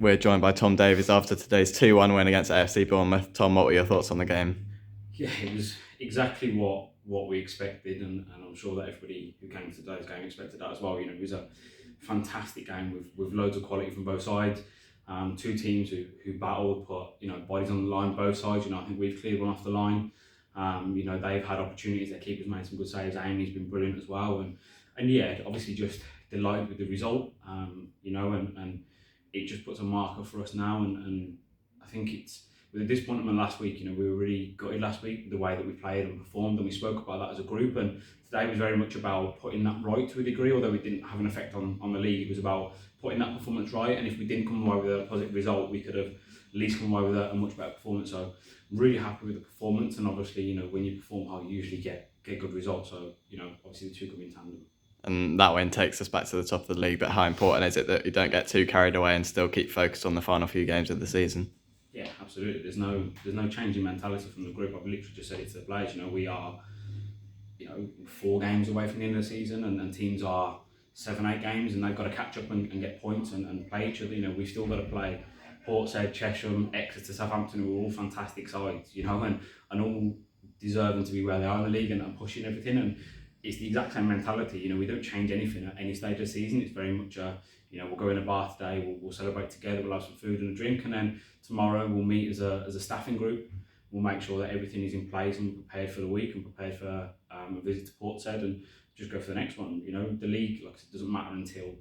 We're joined by Tom Davies after today's 2-1 win against AFC Bournemouth. Tom, what were your thoughts on the game? Yeah, it was exactly what we expected, and I'm sure that everybody who came to today's game expected that as well. It was a fantastic game with loads of quality from both sides. Two teams who battled, put bodies on the line both sides. I think we've cleared one off the line. They've had opportunities. Their keeper's made some good saves. Amy's been brilliant as well, and yeah, obviously just delighted with the result. And it just puts a marker for us now, and I think it's with the disappointment last week. We were really gutted last week with the way that we played and performed, and we spoke about that as a group. And today was very much about putting that right to a degree, although it didn't have an effect on the league. It was about putting that performance right, and if we didn't come away with a positive result, we could have at least come away with a much better performance. So I'm really happy with the performance, and obviously, when you perform well, you usually get good results. So, obviously the two come in tandem. And that win takes us back to the top of the league, but how important is it that you don't get too carried away and still keep focused on the final few games of the season? Yeah, absolutely. There's no change in mentality from the group. I've literally just said it to the players. We are, 4 games away from the end of the season, and teams are 7-8 games, and they've got to catch up and get points and play each other. We've still got to play Portside, Chesham, Exeter, Southampton, who are all fantastic sides, and all deserving to be where they are in the league and pushing everything. And it's the exact same mentality. We don't change anything at any stage of the season. It's very much we'll go in a bar today, we'll celebrate together, we'll have some food and a drink, and then tomorrow we'll meet as a staffing group. We'll make sure that everything is in place and we're prepared for the week and prepared for a visit to Portshead, and just go for the next one. The league, like, it doesn't matter until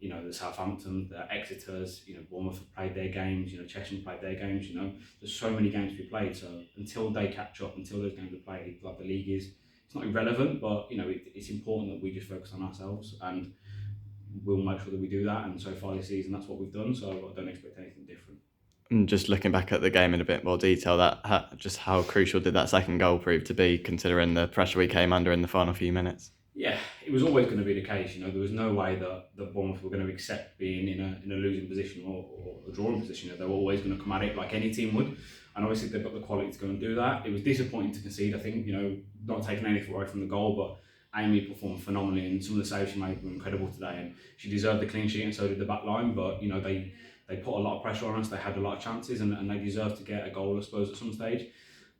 the Southampton, the Exeters, Bournemouth have played their games, Chesham played their games. There's so many games to be played. So until they catch up, until those games are played, like, the league is, it's not irrelevant, but it's important that we just focus on ourselves, and we'll make sure that we do that. And so far this season, that's what we've done. So I don't expect anything different. And just looking back at the game in a bit more detail, just how crucial did that second goal prove to be, considering the pressure we came under in the final few minutes? Yeah, it was always going to be the case. There was no way that Bournemouth were going to accept being in a losing position or a drawing position. They were always going to come at it like any team would, and obviously they've got the quality to go and do that. It was disappointing to concede. I think not taking anything away from the goal, but Amy performed phenomenally, and some of the saves she made were incredible today, and she deserved the clean sheet, and so did the back line. But they put a lot of pressure on us. They had a lot of chances, and they deserved to get a goal, I suppose, at some stage.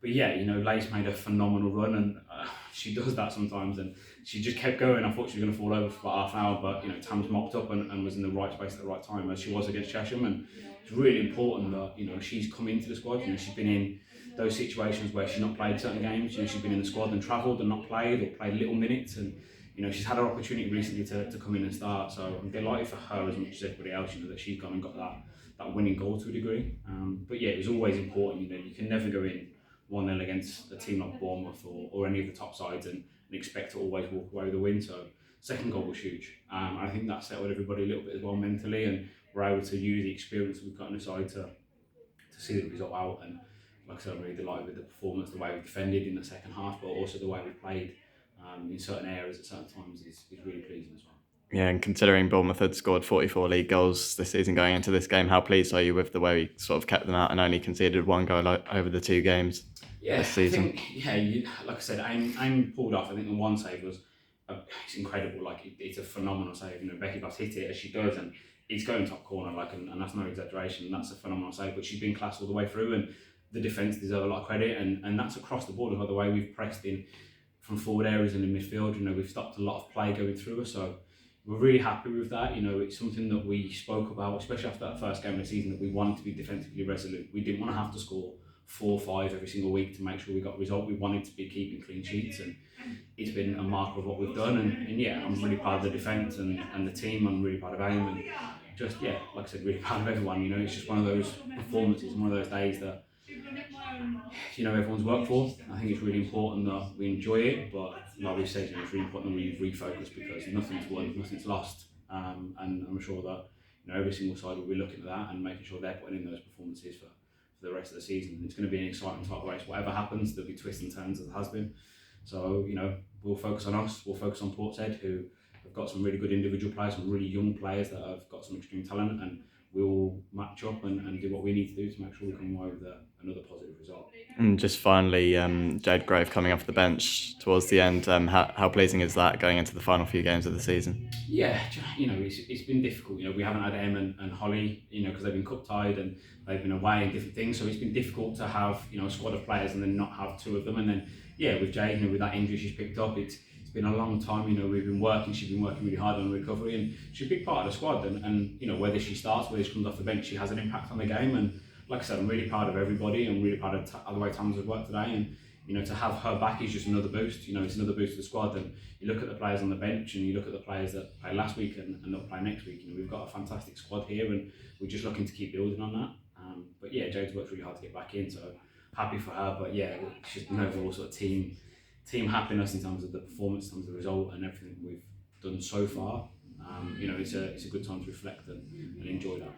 But yeah, Lace made a phenomenal run, and she does that sometimes, and she just kept going. I thought she was going to fall over for about half an hour, but Tam's mopped up and was in the right space at the right time, as she was against Chesham. And it's really important that she's come into the squad. She's been in those situations where she's not played certain games. She's been in the squad and travelled and not played, or played little minutes, and she's had her opportunity recently to come in and start. So I'm delighted for her as much as everybody else, that she's gone and got that winning goal to a degree. But yeah, it was always important. You can never go in 1-0 against a team like Bournemouth or any of the top sides and expect to always walk away with a win. So second goal was huge. I think that settled everybody a little bit as well mentally, and we're able to use the experience that we've got on the side to see the result out. And like I said, I'm really delighted with the performance, the way we defended in the second half, but also the way we played in certain areas at certain times is really pleasing as well. Yeah, and considering Bournemouth had scored 44 league goals this season going into this game, how pleased are you with the way we sort of kept them out and only conceded 1 goal over the 2 games this season? I think, like I said, Aim pulled off. I think the one save was it's incredible. Like, it's a phenomenal save. Becky Bass hit it as she does, and it's going top corner. And that's no exaggeration. And that's a phenomenal save. But she's been class all the way through, and the defence deserve a lot of credit. And that's across the board. By the way we've pressed in from forward areas and in midfield, we've stopped a lot of play going through us. So we're really happy with that. It's something that we spoke about, especially after that first game of the season, that we wanted to be defensively resolute. We didn't want to have to score 4 or 5 every single week to make sure we got a result. We wanted to be keeping clean sheets, and it's been a marker of what we've done. And yeah, I'm really proud of the defence and the team. I'm really proud of Aim, and just, like I said, really proud of everyone. It's just one of those performances, one of those days that everyone's worked for. I think it's really important that we enjoy it, but like we said, it's really important that we refocus, because nothing's won, nothing's lost, and I'm sure that every single side will be looking at that and making sure they're putting in those performances for the rest of the season. And it's going to be an exciting title race. Whatever happens, there'll be twists and turns, as it has been. So we'll focus on us. We'll focus on Portshead, who have got some really good individual players, some really young players that have got some extreme talent, and we'll match up and do what we need to do to make sure we come away with another positive result. And just finally, Jade Grove coming off the bench towards the end. How pleasing is that going into the final few games of the season? Yeah, it's been difficult. We haven't had Em and Holly, because they've been cup tied and they've been away and different things. So it's been difficult to have, a squad of players and then not have two of them. And then, with Jade, with that injury she's picked up, it's been a long time. We've been working. She's been working really hard on recovery, and she's a big part of the squad. And whether she starts, whether she comes off the bench, she has an impact on the game. And like I said, I'm really proud of everybody. I'm really proud of the way Tams has worked today. And to have her back is just another boost. It's another boost to the squad. And you look at the players on the bench and you look at the players that played last week and not play next week. We've got a fantastic squad here, and we're just looking to keep building on that. But Jade's worked really hard to get back in, so happy for her. But it's just an overall sort of team happiness in terms of the performance, in terms of the result, and everything we've done so far. It's a good time to reflect and enjoy that.